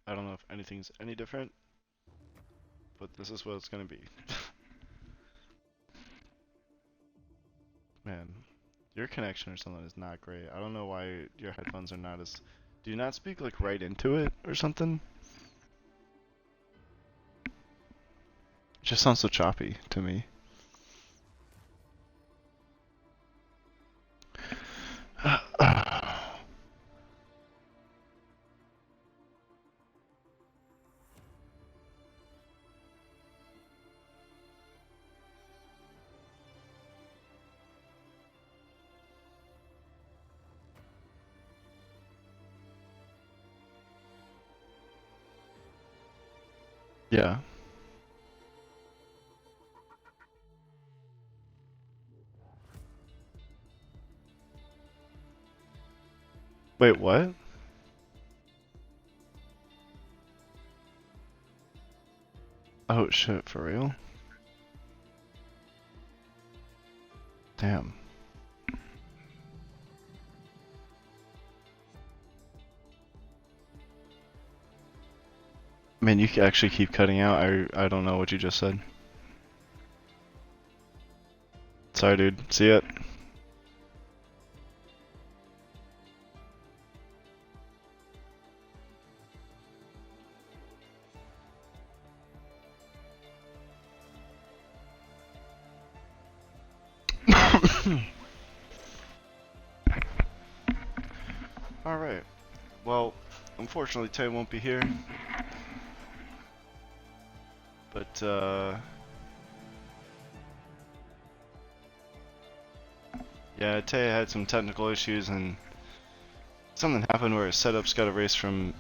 I don't know if anything's any different, but this is what it's gonna be. Man, your connection or something is not great. I don't know why your headphones are not as... Do you not speak like right into it or something? It just sounds so choppy to me. Yeah. Wait, what? Oh shit, for real? Damn. Man, you actually keep cutting out. I don't know what you just said. Sorry, dude. See ya. Alright. Well, unfortunately Tay won't be here. But, yeah, Tay had some technical issues and something happened where his setups got erased from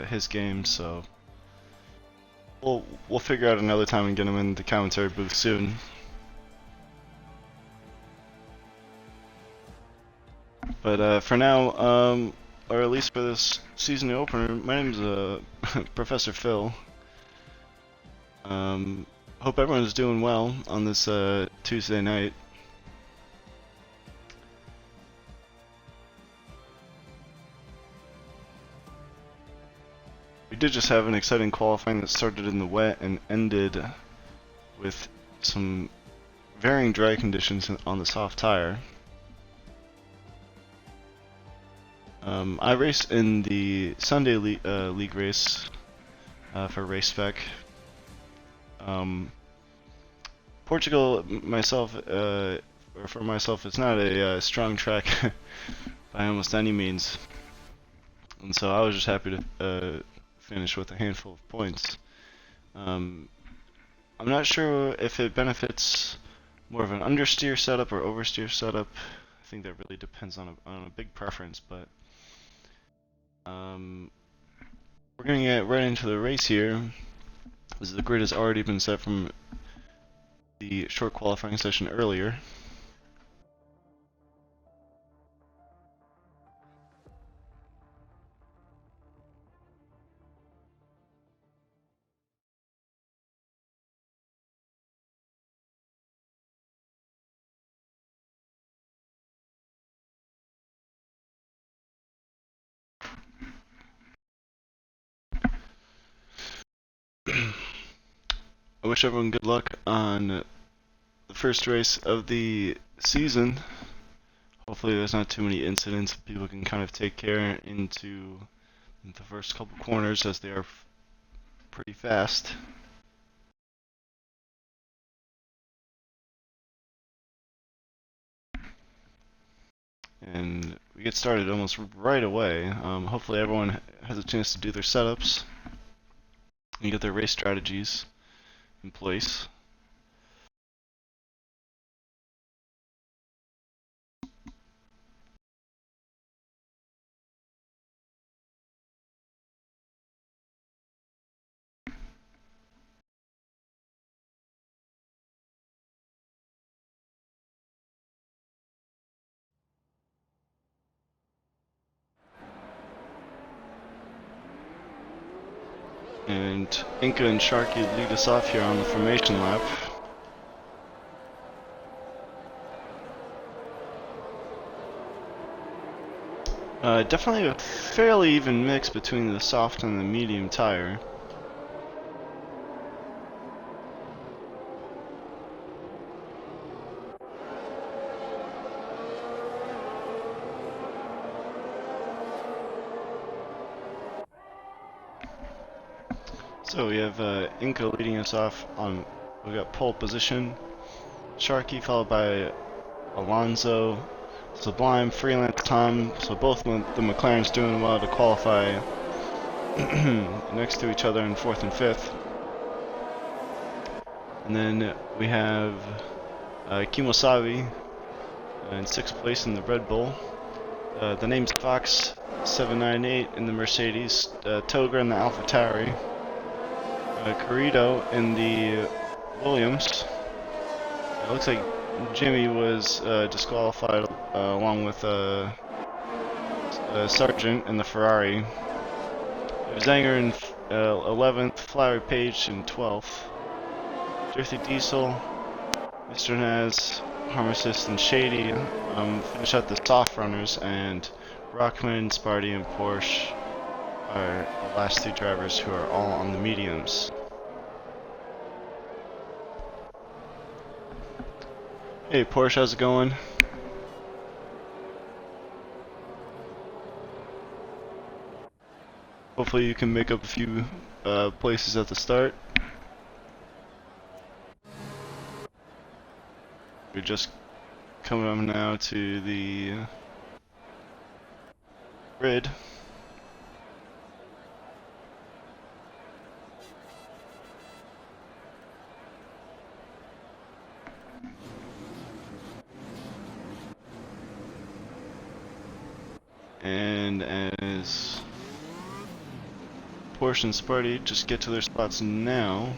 his game, so we'll figure out another time and get him in the commentary booth soon. But for now, or at least for this season opener, my name's Professor Phil. Hope everyone's doing well on this Tuesday night. We did just have an exciting qualifying that started in the wet and ended with some varying dry conditions on the soft tire. I raced in the Sunday league race for race Spec. Portugal, myself, or for myself, it's not a strong track by almost any means, and so I was just happy to finish with a handful of points. I'm not sure if it benefits more of an understeer setup or oversteer setup. I think that really depends on a big preference, but we're gonna get right into the race here. As the grid has already been set from the short qualifying session earlier. I wish everyone good luck on the first race of the season. Hopefully there's not too many incidents. People can kind of take care into the first couple corners as they are pretty fast. And we get started almost right away. Hopefully everyone has a chance to do their setups and get their race strategies in place. And Inca and Sharky lead us off here on the formation lap. Definitely a fairly even mix between the soft and the medium tire. So we have Inca leading us off on, we got pole position, Sharky followed by Alonso, Sublime, Freelance, Tom, so both the McLarens doing well to qualify next to each other in 4th and 5th. And then we have Kimosabi in 6th place in the Red Bull. The name's Fox 798 in the Mercedes, Toga in the AlphaTauri, Carrito in the Williams. It looks like Jimmy was disqualified along with Sargent in the Ferrari. Zanger in 11th, Flowery Page in 12th. Dirty Diesel, Mr. Naz, Harmacist, and Shady finish out the soft runners, and Rockman, Sparty, and Porsche are the last two drivers who are all on the mediums. Hey Porsche, how's it going? Hopefully you can make up a few places at the start. We're just coming up now to the grid. And as Porsche and Sparty just get to their spots now,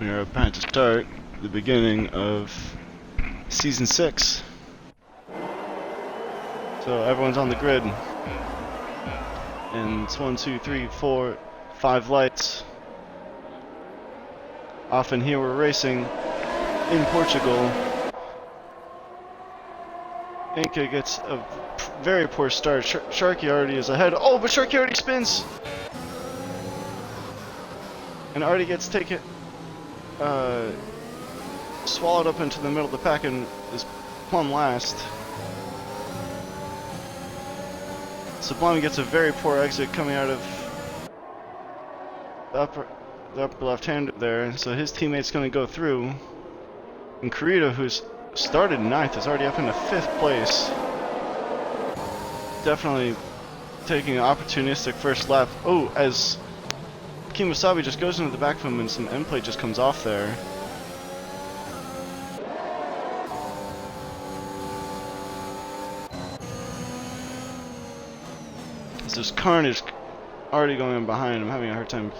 we are about to start the beginning of Season 6. So everyone's on the grid. And it's 1, 2, 3, 4, 5 lights. Often here we're racing in Portugal. Inca gets a very poor start. Sharky already is ahead. Oh, but Sharky already spins! And already gets taken, swallowed up into the middle of the pack and is plumb last. Sublime gets a very poor exit coming out of the upper left-hander there, so his teammate's going to go through. And Carrito, who's started 9th, is already up into 5th place. Definitely taking an opportunistic first lap. Oh, as Kimosabi just goes into the back of him and some end plate just comes off there. As there's carnage already going on behind. I'm having a hard time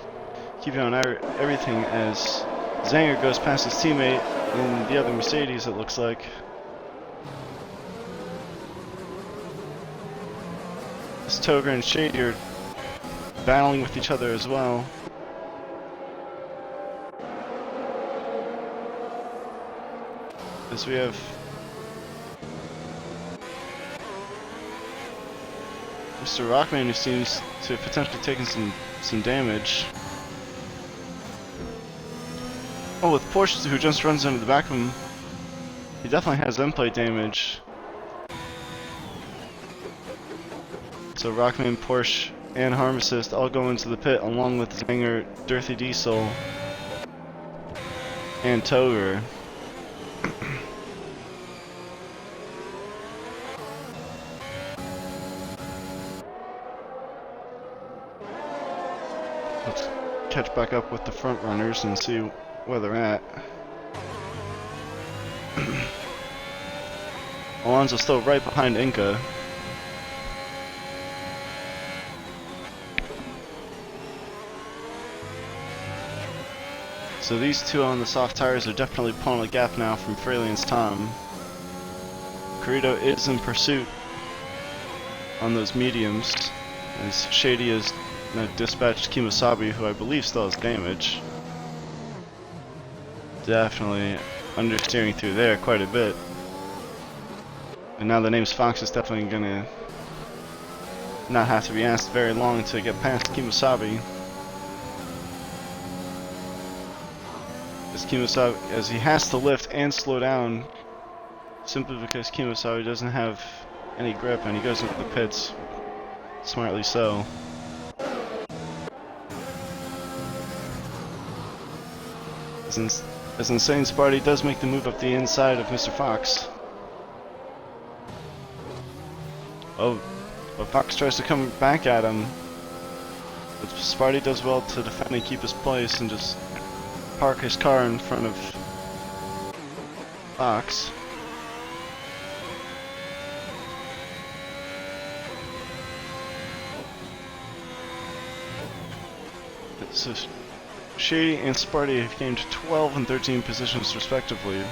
keeping on everything as Zanger goes past his teammate in the other Mercedes, it looks like. As Toga and Shady are battling with each other as well. As we have Mr. Rockman, who seems to have potentially taken some damage. Oh, with Porsche, who just runs into the back of him, he definitely has end plate damage. So Rockman, Porsche, and Harm Assist all go into the pit along with Zanger, Dirty Diesel, and Toger. Let's catch back up with the front runners and see where they're at. Alonso's still right behind Inca. So these two on the soft tires are definitely pulling a gap now from Freeland's Tom. Carrito is in pursuit on those mediums, as Shady has dispatched Kimosabi, who I believe still has damage. Definitely understeering through there quite a bit. And now the name's Fox is definitely gonna not have to be asked very long to get past Kemosabe. As Kemosabe, as he has to lift and slow down, simply because Kemosabe doesn't have any grip and he goes into the pits, smartly so. As Insane Sparty does make the move up the inside of Mr. Fox. Oh, but Fox tries to come back at him. But Sparty does well to defend and keep his place and just park his car in front of Fox. So Shady and Sparty have gained 12 and 13 positions respectively.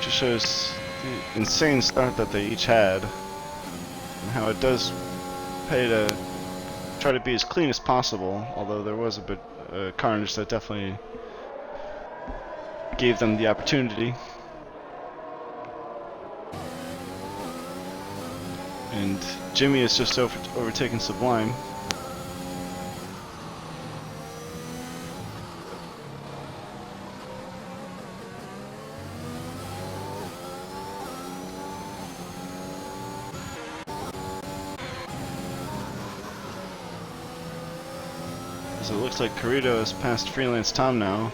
Just shows the insane start that they each had, and how it does pay to try to be as clean as possible, although there was a bit carnage that definitely gave them the opportunity. And Jimmy is just overtaken Sublime. So it looks like Carrito has passed Freelance Tom now.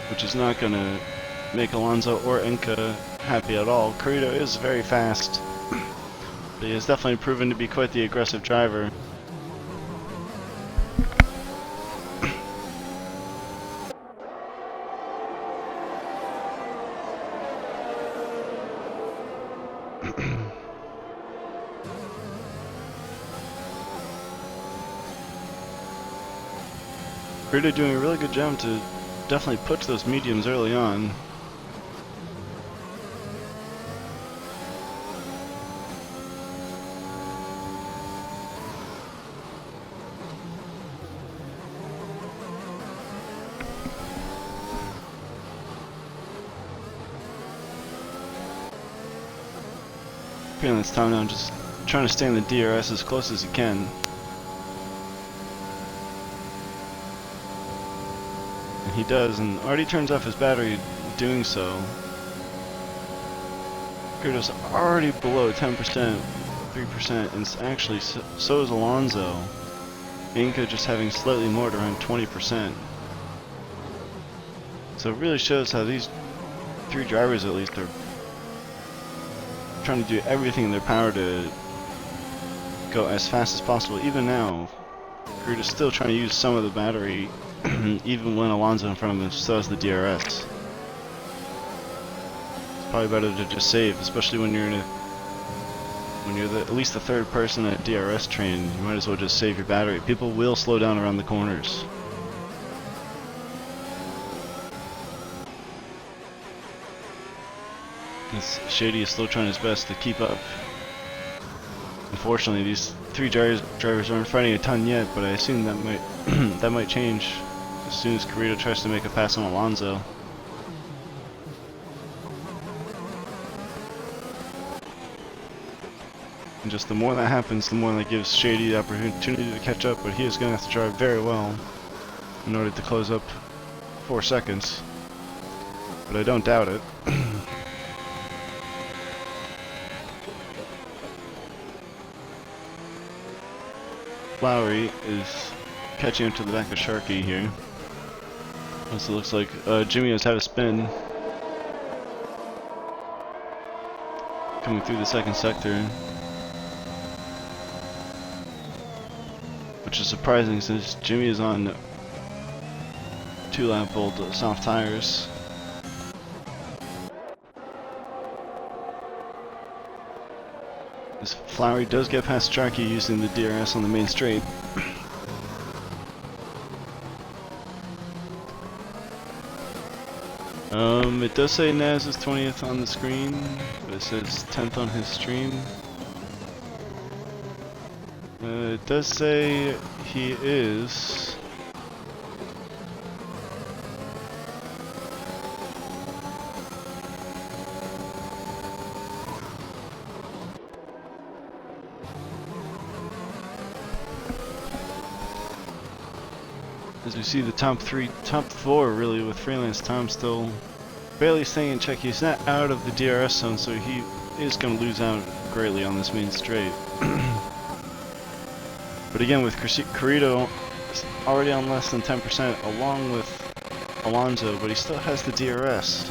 Which is not going to make Alonso or Inca happy at all. Carrito is very fast, but he has definitely proven to be quite the aggressive driver. Carrito doing a really good job to definitely push those mediums early on. Feeling it's time now, just trying to stay in the DRS as close as he can. And he does, and already turns off his battery doing so. Carrito's already below 10%, 3%, and actually so is Alonso. Inca just having slightly more at around 20%. So it really shows how these three drivers at least are trying to do everything in their power to go as fast as possible. Even now, Carrito's still trying to use some of the battery, even when Alonso in front of him still has the DRS. It's probably better to just save, especially when you're in at least the third person at DRS train. You might as well just save your battery. People will slow down around the corners. Shady is still trying his best to keep up. Unfortunately, these three drivers aren't fighting a ton yet, but I assume that might that might change as soon as Carrito tries to make a pass on Alonso. And just the more that happens, the more that gives Shady the opportunity to catch up, but he is going to have to drive very well in order to close up 4 seconds. But I don't doubt it. Lowry is catching up to the back of Sharky here. Also looks like Jimmy has had a spin. Coming through the second sector. Which is surprising since Jimmy is on 2-lap old soft tires. As Flowery does get past Sharky using the DRS on the main straight. It does say Naz is 20th on the screen, but it says 10th on his stream. It does say he is As we see the top 3, top 4 really, with Freelance Tom still barely staying in check. He's not out of the DRS zone, so he is going to lose out greatly on this main straight. But again, with Carrito already on less than 10%, along with Alonso, but he still has the DRS.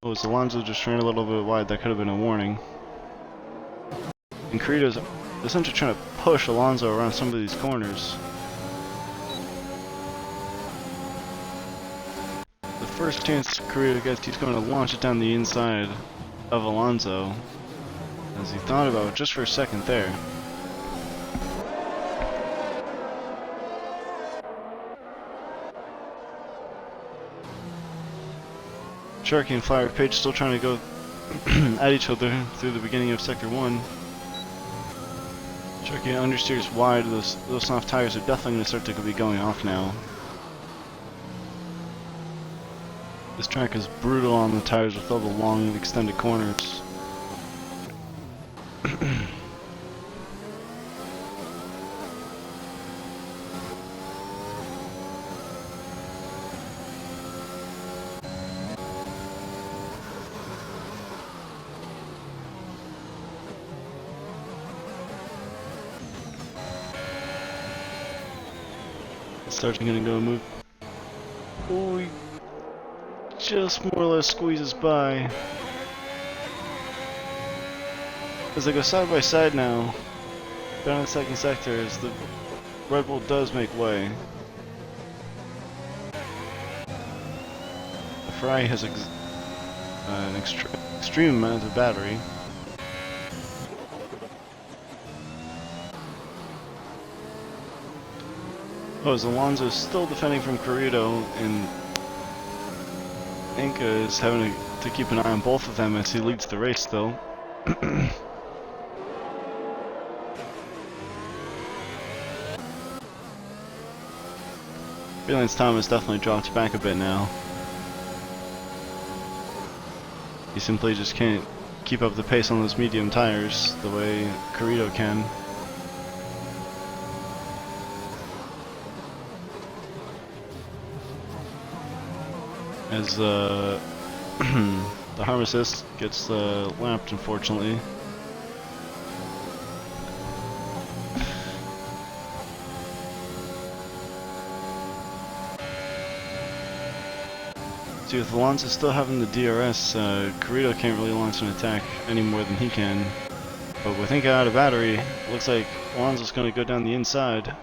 Oh, was Alonso just ran a little bit wide? That could have been a warning. And Carrito's essentially trying to push Alonso around some of these corners. The first chance Carrito gets, he's going to launch it down the inside of Alonso, as he thought about it just for a second there. Sharky and Flower Page still trying to go at each other through the beginning of Sector 1. Sharky understeers wide. Those soft tires are definitely going to start to be going off now. This track is brutal on the tires with all the long extended corners. Sargent gonna go move. Oh, he just more or less squeezes by. As they go side by side now, down in the second sector, as the Red Bull does make way. The Ferrari has an extreme amount of battery. Oh, as Alonso's still defending from Carrito, and Inca is having to keep an eye on both of them as he leads the race still. Freelance Thomas definitely dropped back a bit now. He simply just can't keep up the pace on those medium tires the way Carrito can. As the harm assist gets lapped, unfortunately. See, with Alonso still having the DRS, Carrito can't really launch an attack any more than he can. But with Inca out of battery, it looks like Alonso's going to go down the inside.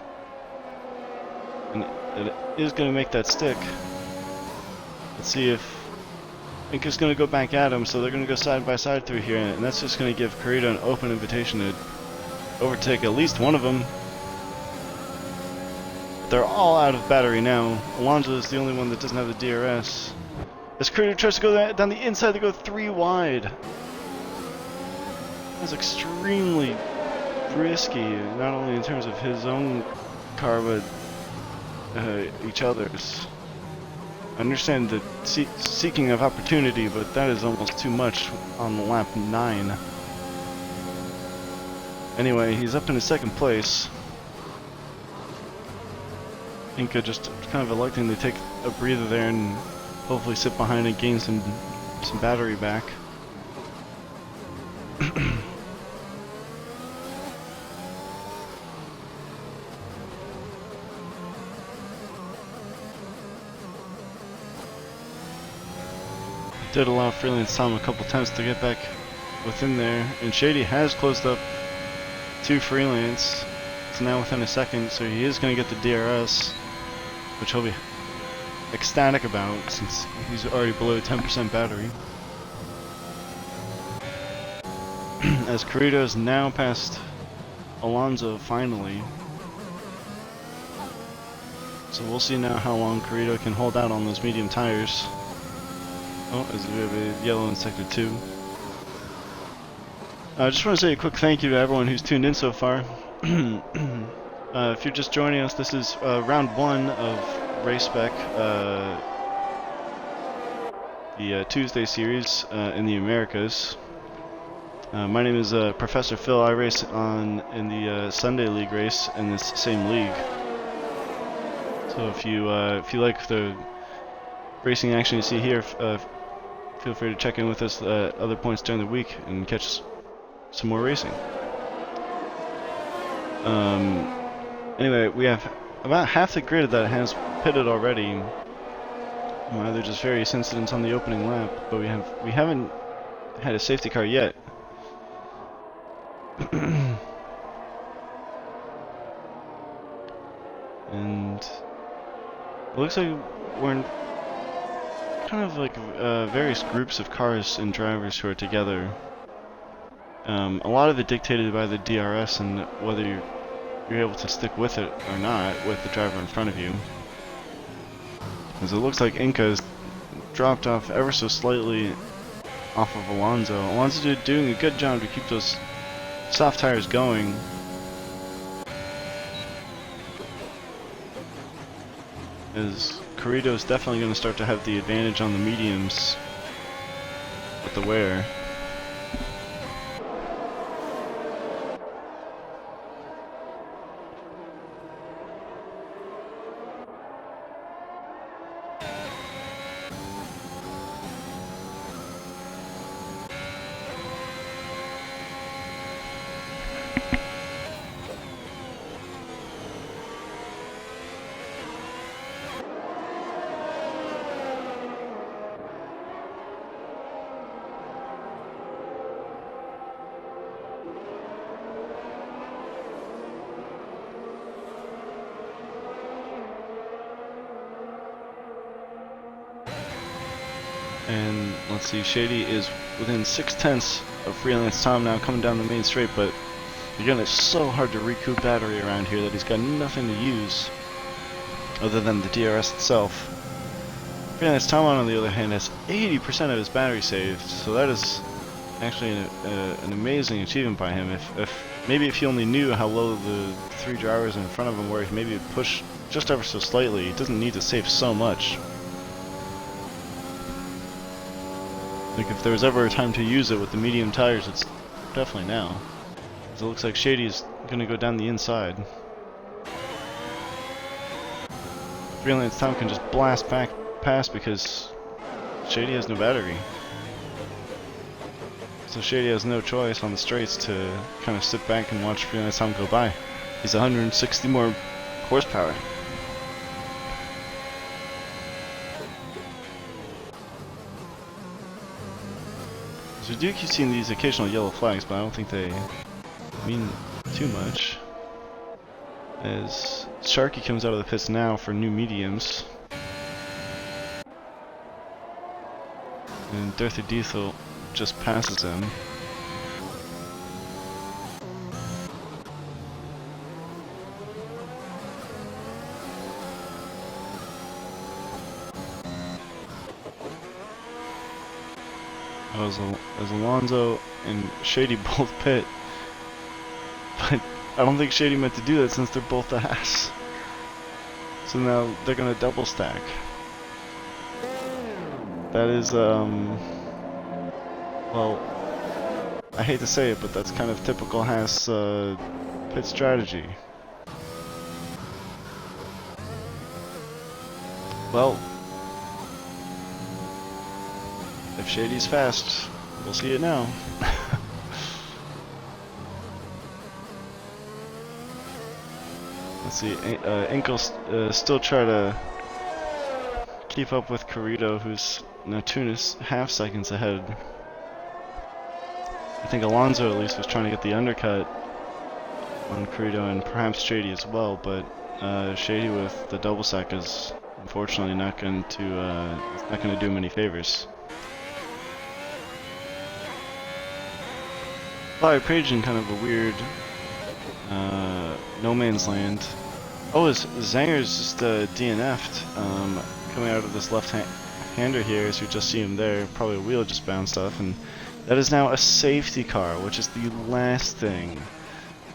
And it is going to make that stick. Let's see if Inca's going to go back at him, so they're going to go side by side through here, and that's just going to give Carrito an open invitation to overtake at least one of them. They're all out of battery now. Alonso is the only one that doesn't have the DRS. As Carrito tries to go down the inside, they go 3 wide. That's extremely risky, not only in terms of his own car, but each other's. I understand the seeking of opportunity, but that is almost too much on lap 9. Anyway, he's up in his second place. Inca just kind of electing to take a breather there and hopefully sit behind and gain some battery back. Did allow Freelance Tom a couple times to get back within there, and Shady has closed up to Freelance. It's now within a second, so he is going to get the DRS, which he'll be ecstatic about since he's already below 10% battery. As Carrito is now past Alonso finally. So we'll see now how long Carrito can hold out on those medium tires. Oh, as we have a yellow in Sector 2. I just want to say a quick thank you to everyone who's tuned in so far. If you're just joining us, this is round 1 of Race Spec, the Tuesday series in the Americas. My name is Professor Phil. I race in the Sunday League race in this same league. So if you like the racing action you see here, feel free to check in with us at other points during the week and catch some more racing. Anyway, we have about half the grid that has pitted already. There's just various incidents on the opening lap, but we haven't had a safety car yet. And it looks like we're in kind of like various groups of cars and drivers who are together. A lot of it dictated by the DRS and whether you're able to stick with it or not with the driver in front of you. Because it looks like Inca's dropped off ever so slightly off of Alonso. Alonso doing a good job to keep those soft tires going. As Carrito's definitely going to start to have the advantage on the mediums with the wear. And let's see, Shady is within 6/10 of Freelance Tom now coming down the main straight, but again, it's so hard to recoup battery around here that he's got nothing to use other than the DRS itself. Freelance Tom, on the other hand, has 80% of his battery saved, so that is actually an amazing achievement by him. Maybe if he only knew how low the three drivers in front of him were, maybe he'd push just ever so slightly. He doesn't need to save so much. Like, if there was ever a time to use it with the medium tires, it's definitely now. Because it looks like Shady's gonna go down the inside. Freelance Tom can just blast back past because Shady has no battery. So Shady has no choice on the straights to kind of sit back and watch Freelance Tom go by. He's 160 more horsepower. So we do keep seeing these occasional yellow flags, but I don't think they mean too much. As Sharky comes out of the pits now for new mediums. And Dirty Diesel just passes him. As Alonso and Shady both pit, but I don't think Shady meant to do that since they're both ass. So now they're gonna double stack. That is, well, I hate to say it, but that's kind of typical Haas pit strategy. Well, if Shady's fast, we'll see it now. Let's see, Enkel still try to keep up with Carrito, who's now 2.5 seconds ahead. I think Alonso at least was trying to get the undercut on Carrito and perhaps Shady as well, but Shady with the double stack is unfortunately not going to do him any favors. Fire Page in kind of a weird no man's land. Oh, Zanger's just DNF'd coming out of this left-hander here, as we just see him there. Probably a wheel just bounced off, and that is now a safety car, which is the last thing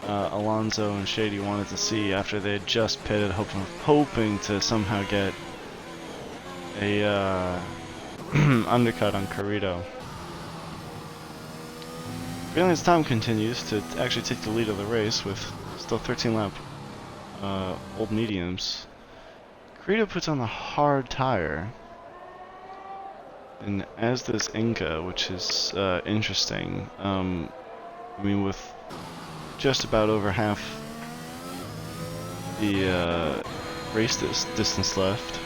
Alonso and Shady wanted to see after they had just pitted, hoping to somehow get a undercut on Carrito. Freelance Tom continues to actually take the lead of the race with still 13 lap old mediums. Credo puts on the hard tire, and as does Inca, which is interesting. I mean, with just about over half the race distance left,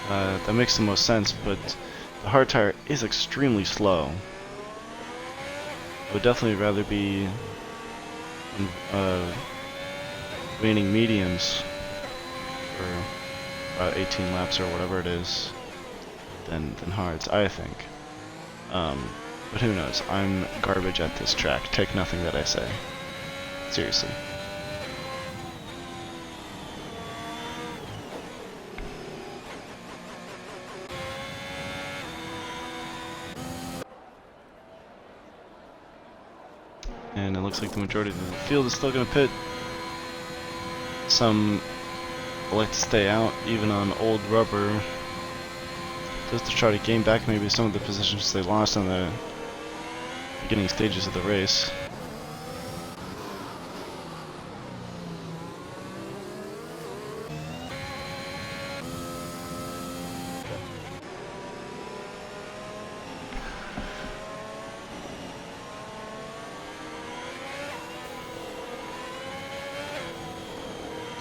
that makes the most sense, but the hard tire is extremely slow. I would definitely rather be waning mediums for about 18 laps or whatever it is than hards, I think. But who knows? I'm garbage at this track. Take nothing that I say. Seriously. And it looks like the majority of the field is still going to pit. Some elect to stay out, even on old rubber, just to try to gain back maybe some of the positions they lost in the beginning stages of the race.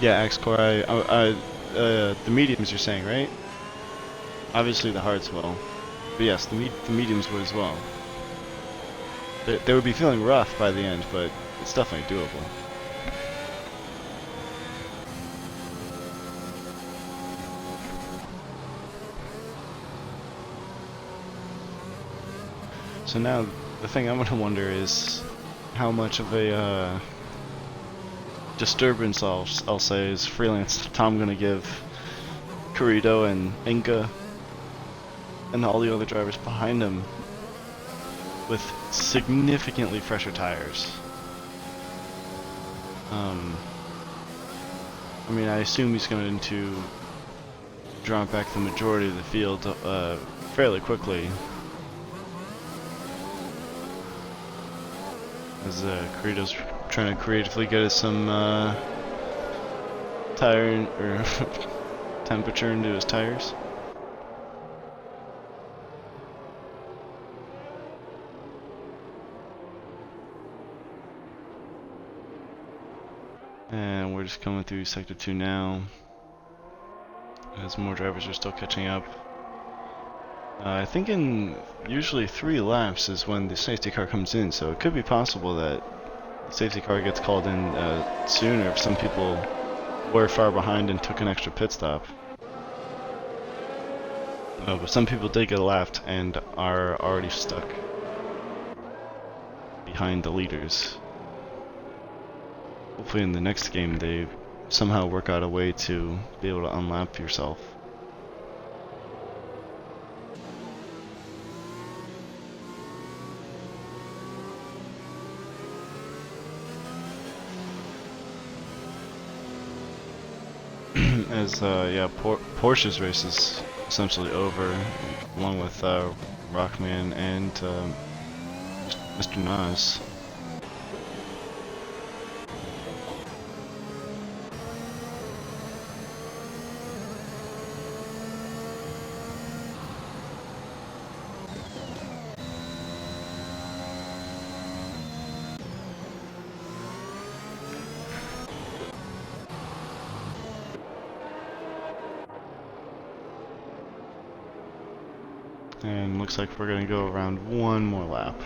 Yeah, X-Core, the mediums you're saying, right? Obviously the hards will. But yes, the mediums would as well. They would be feeling rough by the end, but it's definitely doable. So now, the thing I'm gonna wonder is how much of a disturbance I'll say is Freelance Tom gonna give Corrido and Inca and all the other drivers behind him with significantly fresher tires. I mean, I assume he's going to draw back the majority of the field fairly quickly, as Corrido's trying to creatively get us some tire or temperature into his tires. And we're just coming through Sector 2 now, as more drivers are still catching up. I think in usually 3 laps is when the safety car comes in, so it could be possible that the safety car gets called in sooner if some people were far behind and took an extra pit stop. But some people did get left and are already stuck behind the leaders. Hopefully in the next game they somehow work out a way to be able to unlap yourself. As yeah, Porsche's race is essentially over, along with Rockman and Mr. Nas. And looks like we're going to go around one more lap.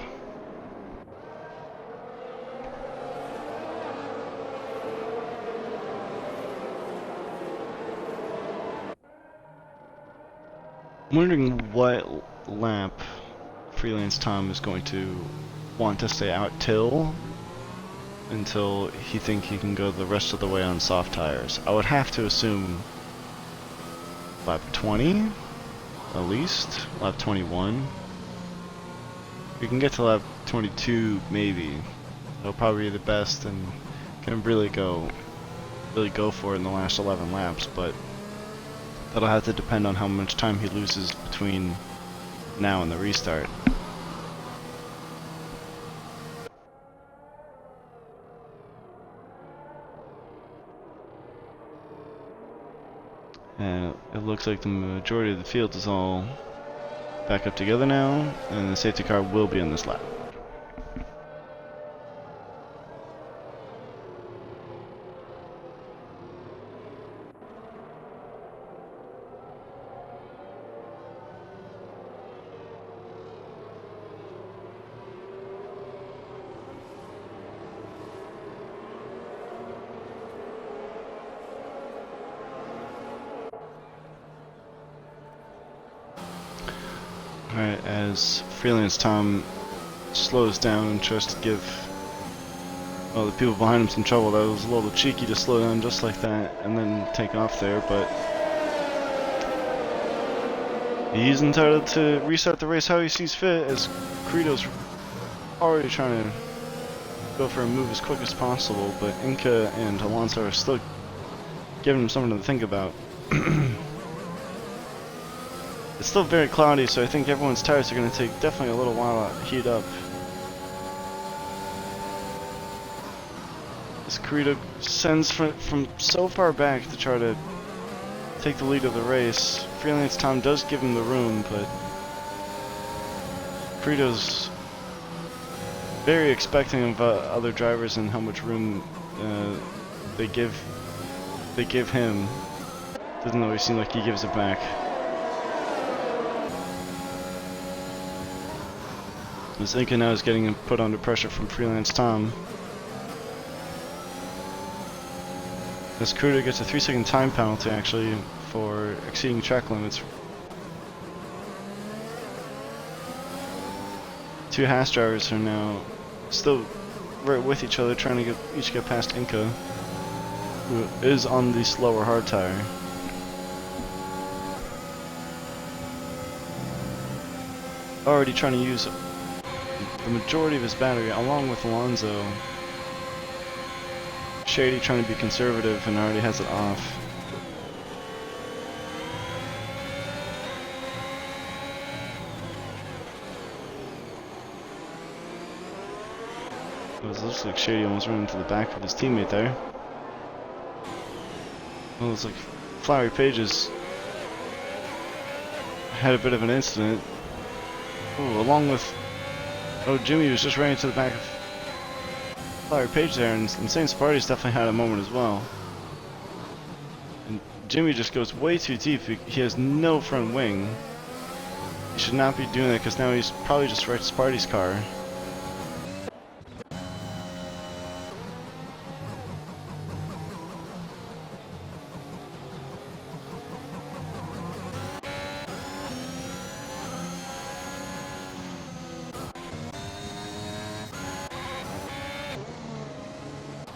I'm wondering what lap Freelance Tom is going to want to stay out until he thinks he can go the rest of the way on soft tires. I would have to assume lap 20? At least lap 21. We can get to lap 22 maybe. That'll probably be the best and can really go for it in the last 11 laps, but that'll have to depend on how much time he loses between now and the restart. And it looks like the majority of the field is all back up together now, and the safety car will be on this lap. Alright, as Freelance Tom slows down and tries to give the people behind him some trouble. That was a little cheeky to slow down just like that and then take off there, but he's entitled to restart the race how he sees fit, as Credo's already trying to go for a move as quick as possible, but Inca and Alonso are still giving him something to think about. It's still very cloudy, so I think everyone's tires are going to take definitely a little while to heat up. As Credo sends from so far back to try to take the lead of the race. Freelance Tom does give him the room, but Credo's very expecting of other drivers and how much room they give him. Doesn't always seem like he gives it back. As Inca now is getting put under pressure from Freelance Tom. As Credo gets a 3-second time penalty actually for exceeding track limits. Two Haas drivers are now still right with each other, trying to each get past Inca, who is on the slower hard tire. Already trying to use the majority of his battery, along with Alonso. Shady trying to be conservative and already has it off. It looks like Shady almost ran into the back of his teammate there. Well, it looks like Flowery Pages had a bit of an incident. Ooh, along with Jimmy was just running to the back of Flowery Page there, and Insane Sparty's definitely had a moment as well. And Jimmy just goes way too deep. He has no front wing. He should not be doing that because now he's probably just right to Sparty's car.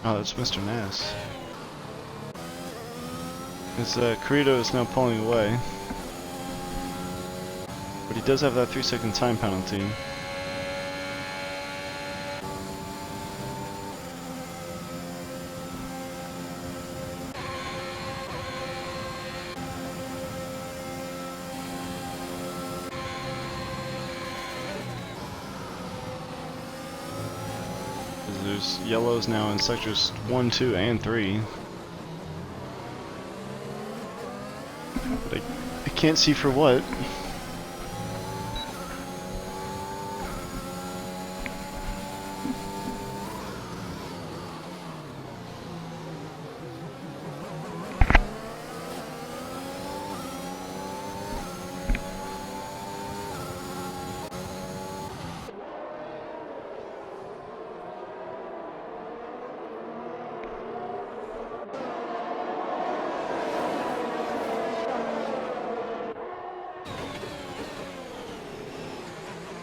Oh, that's Mr. Nass. His Corrido is now pulling away. But he does have that 3-second time penalty. There's yellows now in sectors 1, 2, and 3. But I can't see for what.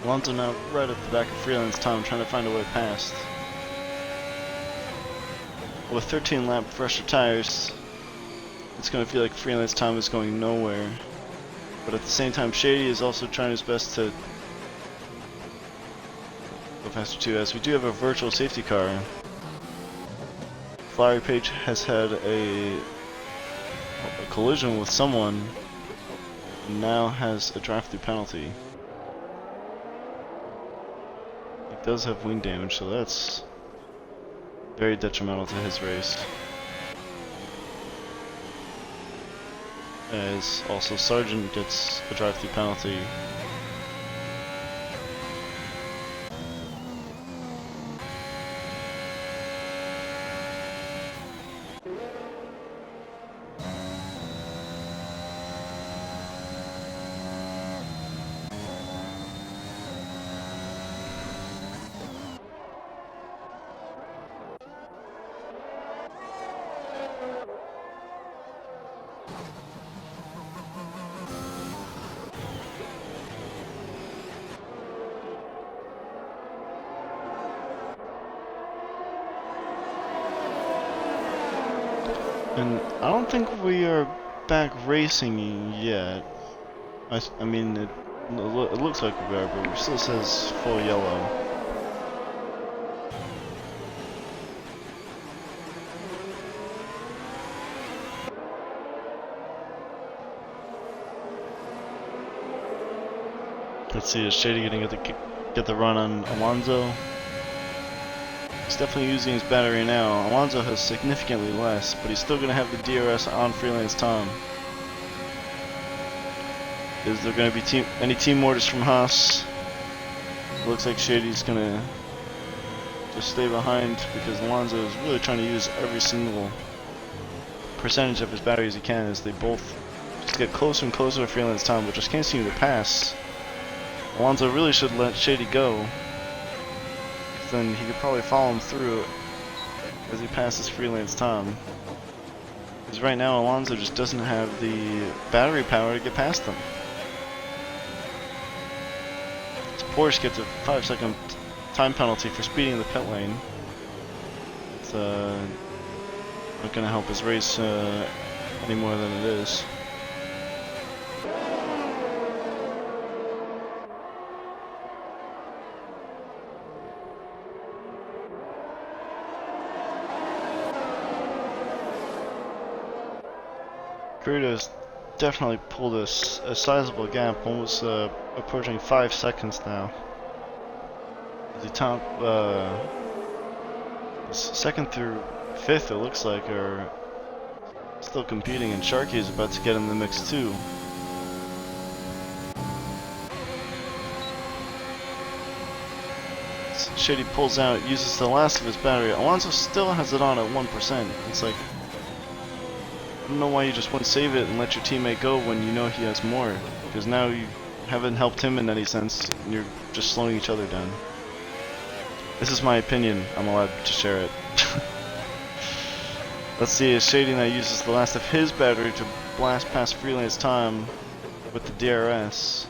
Alonso now right at the back of Freelance Tom, trying to find a way past. With 13 lap fresher tires, it's going to feel like Freelance Tom is going nowhere. But at the same time, Shady is also trying his best to go faster too, as we do have a virtual safety car. Flowery Page has had a collision with someone and now has a drive-through penalty. He does have wing damage, so that's very detrimental to his race. as also Sargent gets a drive-through penalty. And I don't think we are back racing yet. I mean, it looks like we are, but it still says full yellow. Let's see, is Shady gonna get the run on Alonso? He's definitely using his battery now. Alonso has significantly less, but he's still going to have the DRS on freelance time. Is there going to be any team orders from Haas? Looks like Shady's going to just stay behind because Alonso is really trying to use every single percentage of his battery as he can as they both just get closer and closer to freelance time, but just can't seem to pass. Alonso really should let Shady go. Then he could probably follow him through as he passes freelance time. Because right now Alonso just doesn't have the battery power to get past them. As Porsche gets a 5-second time penalty for speeding in the pit lane. It's not going to help his race any more than it is. Gruda's definitely pulled a sizable gap, almost approaching 5 seconds now. The top, second through fifth, it looks like, are still competing, and Sharky is about to get in the mix too. Shady pulls out, uses the last of his battery. Alonso still has it on at 1%. It's like, I don't know why you just wouldn't save it and let your teammate go when you know he has more, because now you haven't helped him in any sense, and you're just slowing each other down. This is my opinion, I'm allowed to share it. Let's see, as Shady now uses the last of his battery to blast past freelance time with the DRS.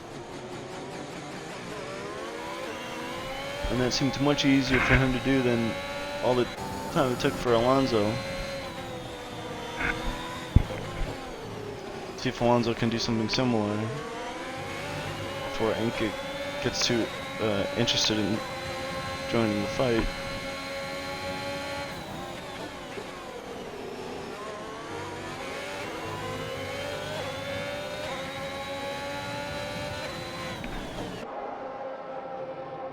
And that seemed much easier for him to do than all the time it took for Alonso. See if Alonso can do something similar before Enke gets too interested in joining the fight.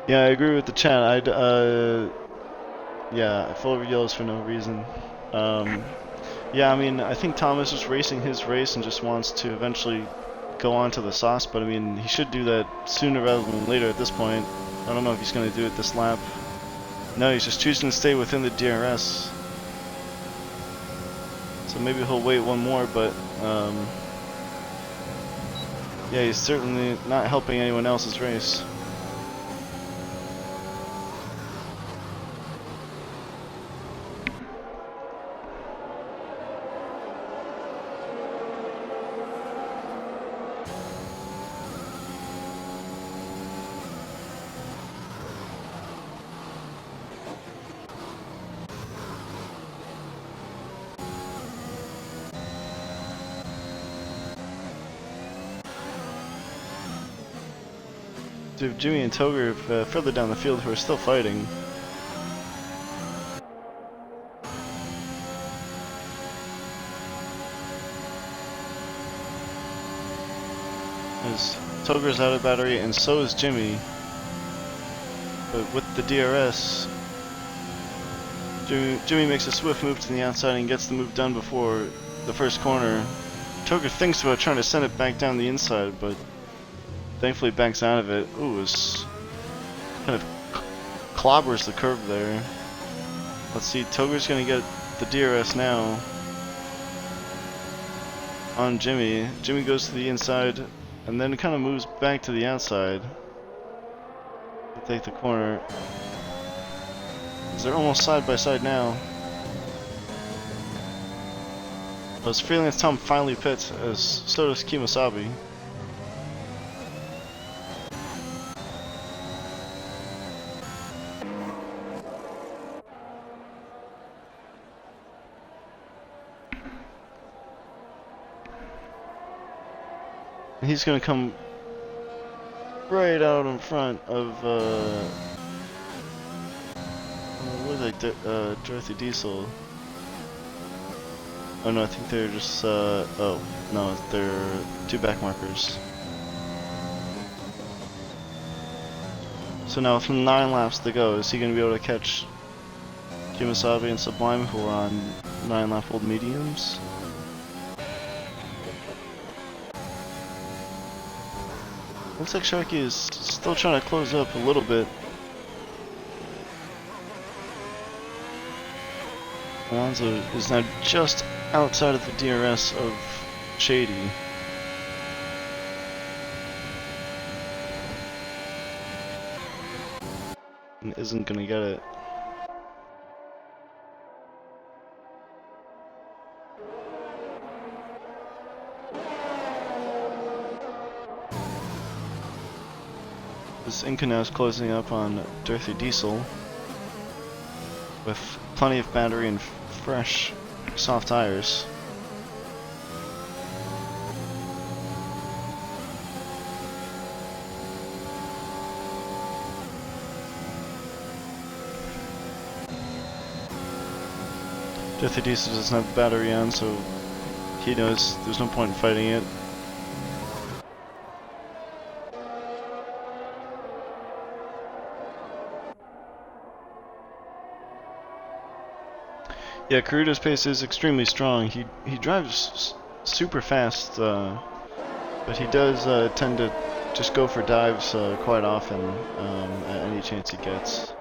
Yeah, I agree with the chat. Yeah, full over yellows for no reason. Yeah, I mean, I think Thomas is racing his race and just wants to eventually go on to the sauce, but I mean, he should do that sooner rather than later at this point. I don't know if he's going to do it this lap. No, he's just choosing to stay within the DRS. So maybe he'll wait one more, but yeah, he's certainly not helping anyone else's race. So Jimmy and Toger further down the field who are still fighting. As Toger's out of battery and so is Jimmy. But with the DRS, Jimmy makes a swift move to the outside and gets the move done before the first corner. Toger thinks about trying to send it back down the inside, but thankfully backs out of it. Ooh, it's kind of clobbers the curb there. Let's see, Toger's gonna get the DRS now on Jimmy. Jimmy goes to the inside and then kind of moves back to the outside to take the corner. They're almost side by side now. I was feeling as Tom finally pits, as so does Kemosabe. And he's gonna come right out in front of look like Dorothy Diesel. Oh no, I think they're just oh no, they're two back markers. So now with 9 laps to go, is he gonna be able to catch Kemosabe and Sublime, who are on 9-lap old mediums? Looks like Sharky is still trying to close up a little bit. Alonso is now just outside of the DRS of Shady. And isn't gonna get it. This Inca now is closing up on Dorothy Diesel with plenty of battery and fresh, soft tires. Dorothy Diesel doesn't have the battery on, so he knows there's no point in fighting it. Yeah, Karuda's pace is extremely strong. He drives super fast, but he does tend to just go for dives quite often at any chance he gets.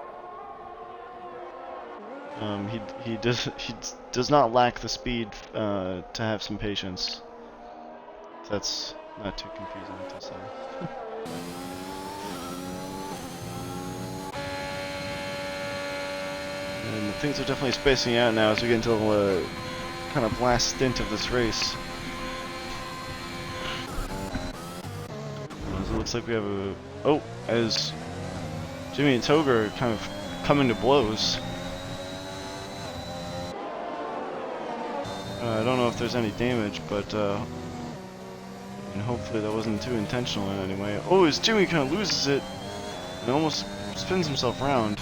He does not lack the speed to have some patience. That's not too confusing to say. And things are definitely spacing out now as we get into the kind of last stint of this race. It looks like we have a... Oh, as Jimmy and Toger are kind of coming to blows. I don't know if there's any damage, but and hopefully that wasn't too intentional in any way. Oh, as Jimmy kind of loses it and almost spins himself around.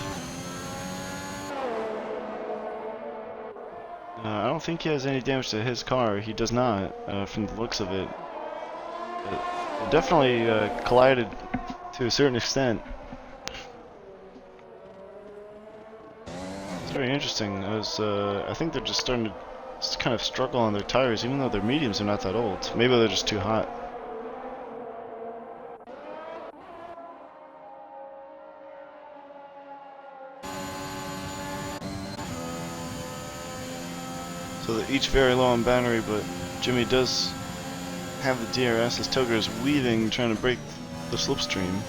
I don't think he has any damage to his car. He does not, from the looks of it. It definitely collided to a certain extent. It's very interesting. I think they're just starting to kind of struggle on their tires, even though their mediums are not that old. Maybe they're just too hot. So they're each very low on battery, but Jimmy does have the DRS as Toger is weaving, trying to break the slipstream.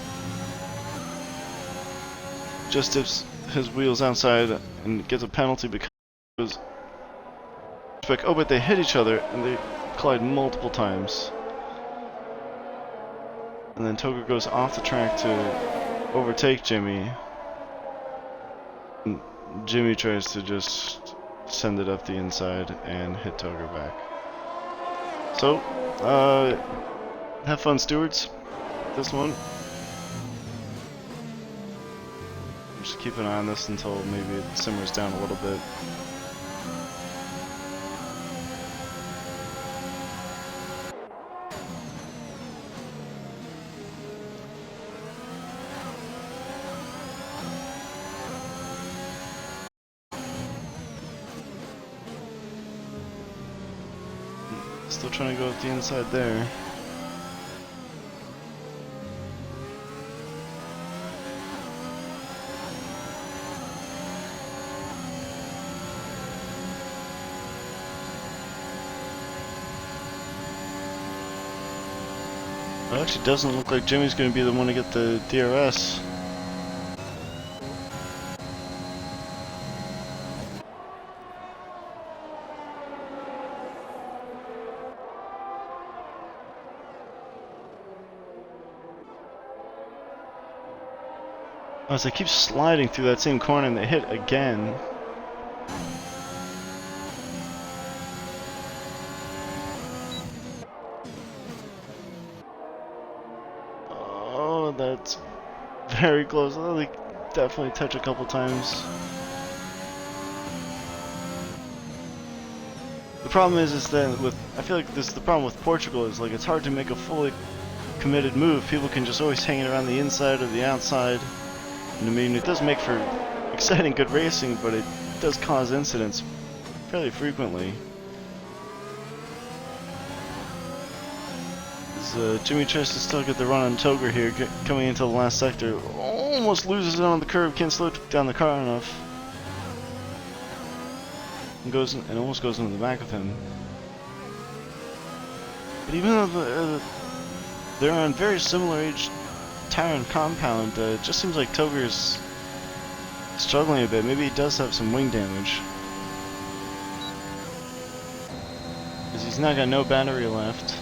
Just dips his wheels outside and gets a penalty because Spec. Oh, but they hit each other and they collide multiple times. And then Toger goes off the track to overtake Jimmy. And Jimmy tries to just send it up the inside and hit Toger back. So, have fun, stewards. This one. Just keep an eye on this until maybe it simmers down a little bit. Still trying to go up the inside there. It actually doesn't look like Jimmy's going to be the one to get the DRS. As they keep sliding through that same corner and they hit again. Oh, that's very close. Oh, they definitely touch a couple times. The problem is that I feel like this is the problem with Portugal is like it's hard to make a fully committed move. People can just always hang it around the inside or the outside. And I mean, it does make for exciting, good racing, but it does cause incidents fairly frequently. As Jimmy tries to still get the run on Toger here, coming into the last sector, almost loses it on the curve, can't slow down the car enough. And almost goes into the back of him. But even though they're on very similar age tire and compound, it just seems like Toger's struggling a bit. Maybe he does have some wing damage. Because he's now got no battery left.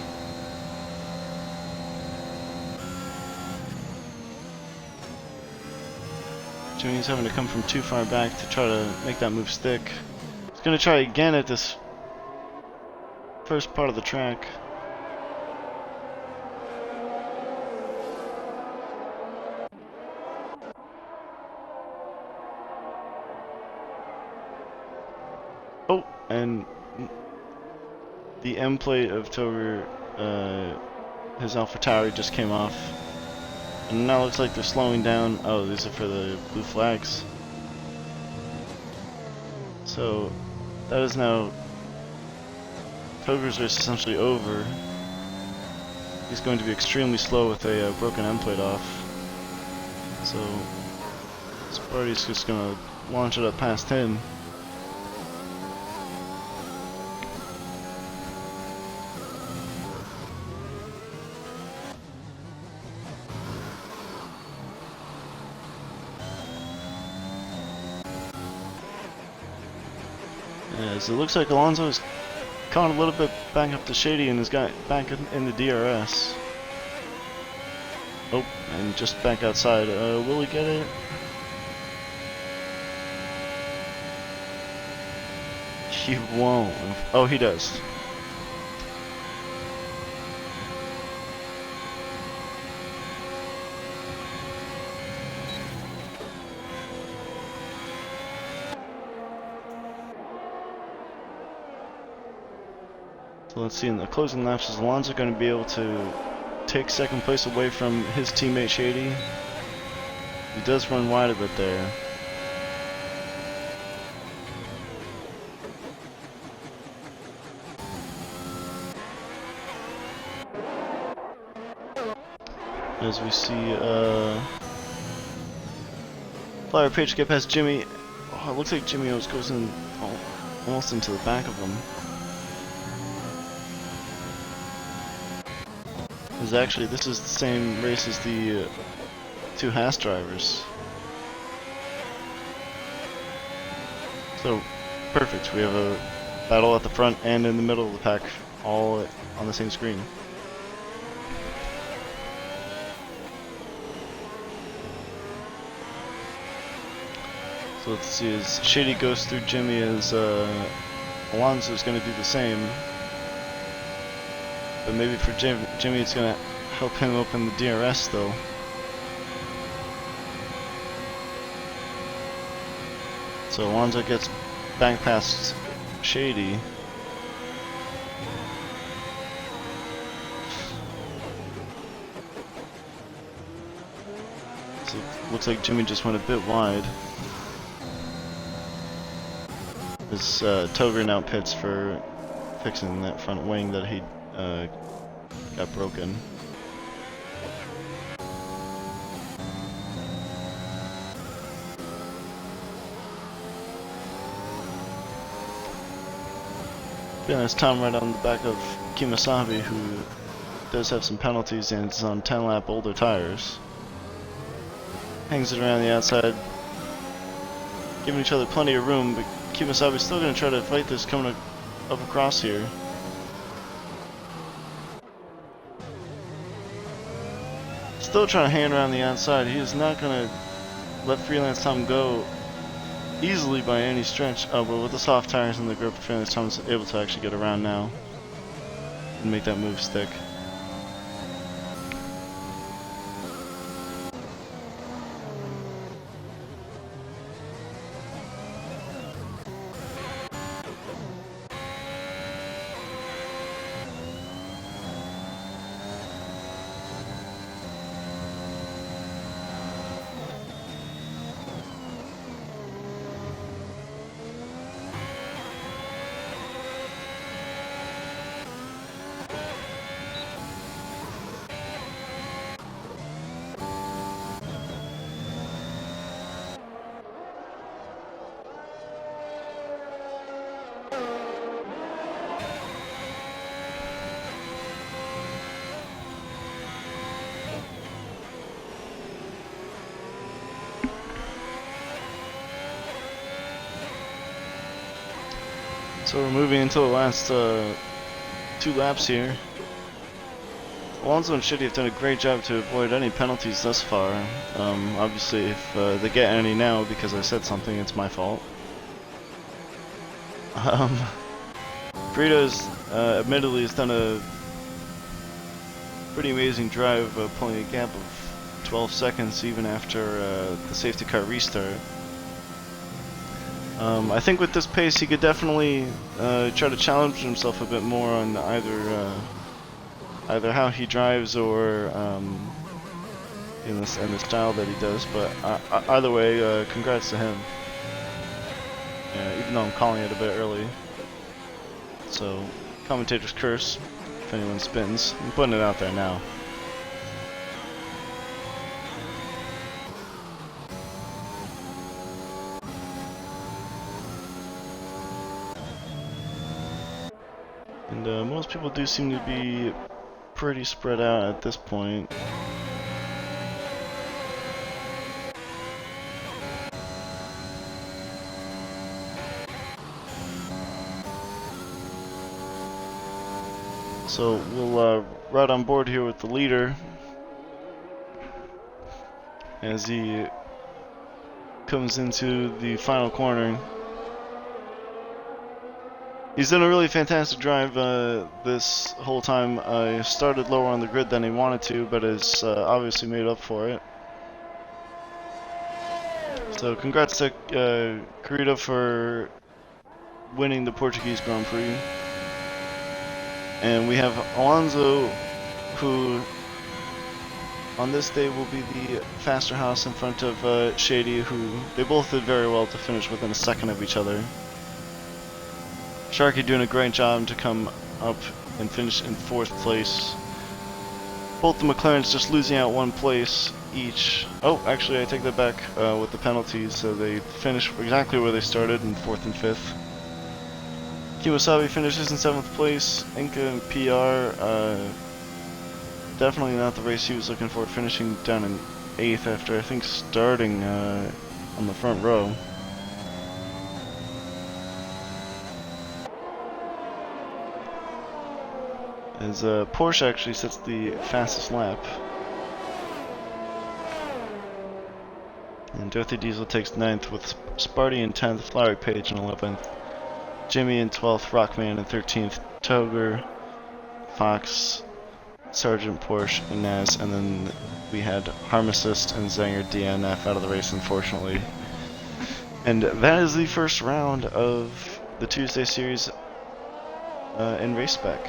Jimmy's having to come from too far back to try to make that move stick. He's going to try again at this first part of the track. Oh, and the M plate of Toger, his AlphaTauri just came off. And now it looks like they're slowing down. Oh, these are for the blue flags. So, that is now Toger's race essentially over. He's going to be extremely slow with a broken M plate off. So, Sparty's just going to launch it up past him. As it looks like Alonso is caught a little bit back up to Shady and has got back in the DRS. Oh, and just back outside. Will he get it? He won't. Oh, he does. So let's see, in the closing laps, is Alonso going to be able to take second place away from his teammate Shady? He does run wide a bit there. As we see, Flyer Page get past Jimmy. Oh, it looks like Jimmy almost goes in, almost into the back of him. Actually, this is the same race as the two Haas drivers. So, perfect. We have a battle at the front and in the middle of the pack, all on the same screen. So let's see, as Shady goes through Jimmy, as Alonso is going to do the same. But maybe for Jimmy it's going to help him open the DRS though. So Alonso gets back past Shady. So it looks like Jimmy just went a bit wide. As Toger now pits for fixing that front wing that he got broken. Yeah, it's Tom right on the back of Kimasabi, who does have some penalties and is on 10-lap older tires. Hangs it around the outside, giving each other plenty of room, but Kimasabi's still going to try to fight this coming up across here. Still trying to hang around the outside. He is not going to let Freelance Tom go easily by any stretch. Oh, but with the soft tires in the grip, Freelance Tom's able to actually get around now and make that move stick. So we're moving into the last 2 laps here. Alonso and Shitty have done a great job to avoid any penalties thus far. Obviously, if they get any now because I said something, it's my fault. Burritos, admittedly, has done a pretty amazing drive, pulling a gap of 12 seconds even after the safety car restart. I think with this pace he could definitely try to challenge himself a bit more on either how he drives or in the style that he does. But either way, congrats to him. Even though I'm calling it a bit early. So, commentator's curse, if anyone spins. I'm putting it out there now. And most people do seem to be pretty spread out at this point. So we'll ride on board here with the leader as he comes into the final corner. He's done a really fantastic drive this whole time. Started lower on the grid than he wanted to, but has obviously made up for it. So congrats to Carrito for winning the Portuguese Grand Prix. And we have Alonso, who on this day will be the faster house in front of Shady, who they both did very well to finish within a second of each other. Sharky doing a great job to come up and finish in 4th place. Both the McLarens just losing out 1 place each. Oh, actually I take that back with the penalties. So they finish exactly where they started in 4th and 5th. Kiwasabi finishes in 7th place. Inca and PR, definitely not the race he was looking for, finishing down in 8th after I think starting on the front row. As Porsche actually sets the fastest lap. And Dorothy Diesel takes 9th with Sparty in 10th, Larry Page in 11th, Jimmy in 12th, Rockman in 13th, Toger, Fox, Sergeant Porsche, and Naz, and then we had Harmacist and Zanger DNF out of the race, unfortunately. And that is the first round of the Tuesday series in Race Spec.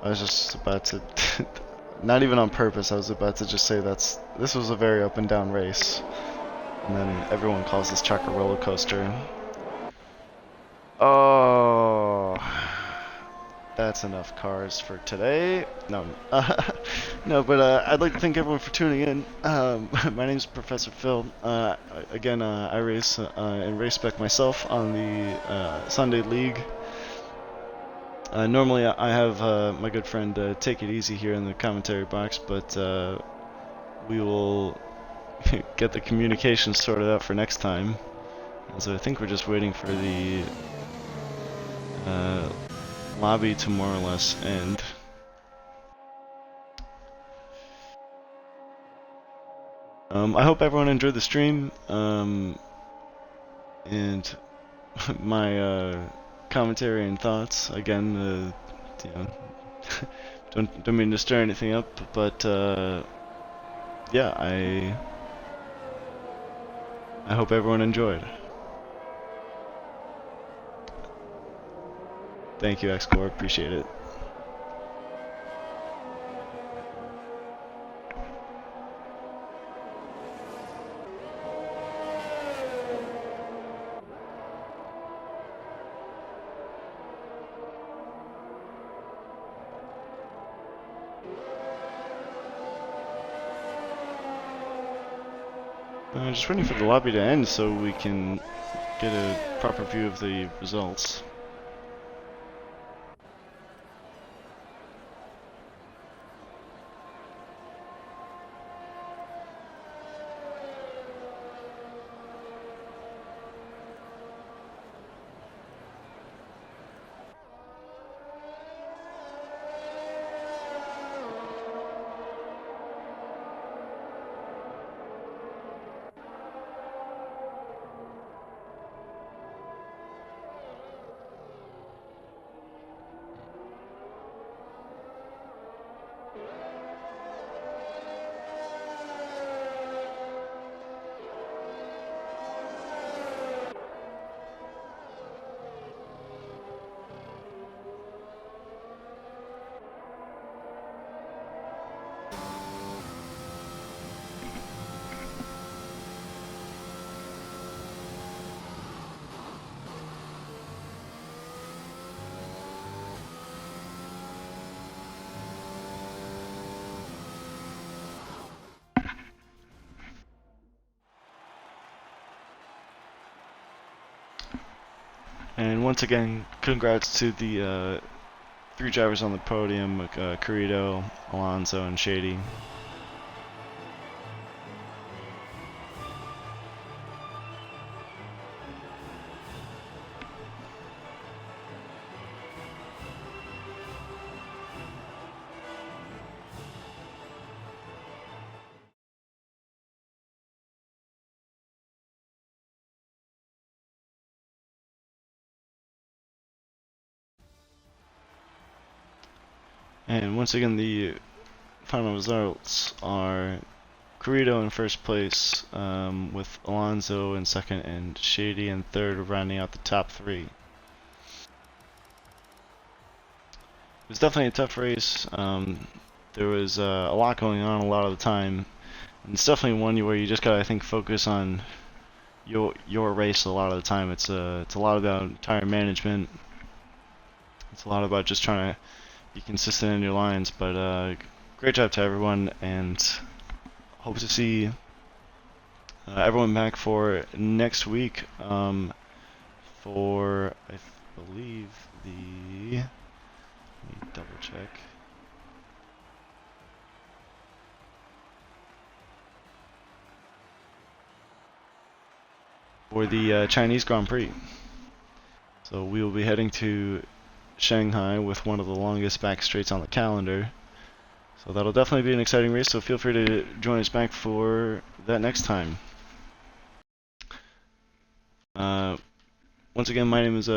I was just about to Not even on purpose. I was about to just say this was a very up and down race, and then everyone calls this track a roller coaster. Oh, that's enough cars for today. No, no, but I'd like to thank everyone for tuning in. My name's Professor Phil. Again, I race and race Spec myself on the Sunday League. Normally, I have my good friend Take It Easy here in the commentary box, but we will get the communication sorted out for next time. And so I think we're just waiting for the lobby to more or less end. I hope everyone enjoyed the stream, and my commentary and thoughts. Again, you know, don't mean to stir anything up, but yeah, I hope everyone enjoyed. Thank you, X-Core. Appreciate it. Just waiting for the lobby to end so we can get a proper view of the results. And once again, congrats to the 3 drivers on the podium, Carrito, Alonso, and Shady. And once again, the final results are Carrito in first place, with Alonso in second and Shady in third, rounding out the top 3. It was definitely a tough race. There was a lot going on a lot of the time. And it's definitely one where you just gotta, I think, focus on your race a lot of the time. It's a lot about tire management. It's a lot about just trying to be consistent in your lines. But great job to everyone, and hope to see everyone back for next week. For I believe the. Let me double check. For the Chinese Grand Prix. So we will be heading to Shanghai with one of the longest back straights on the calendar. So that'll definitely be an exciting race, so feel free to join us back for that next time. Once again, my name is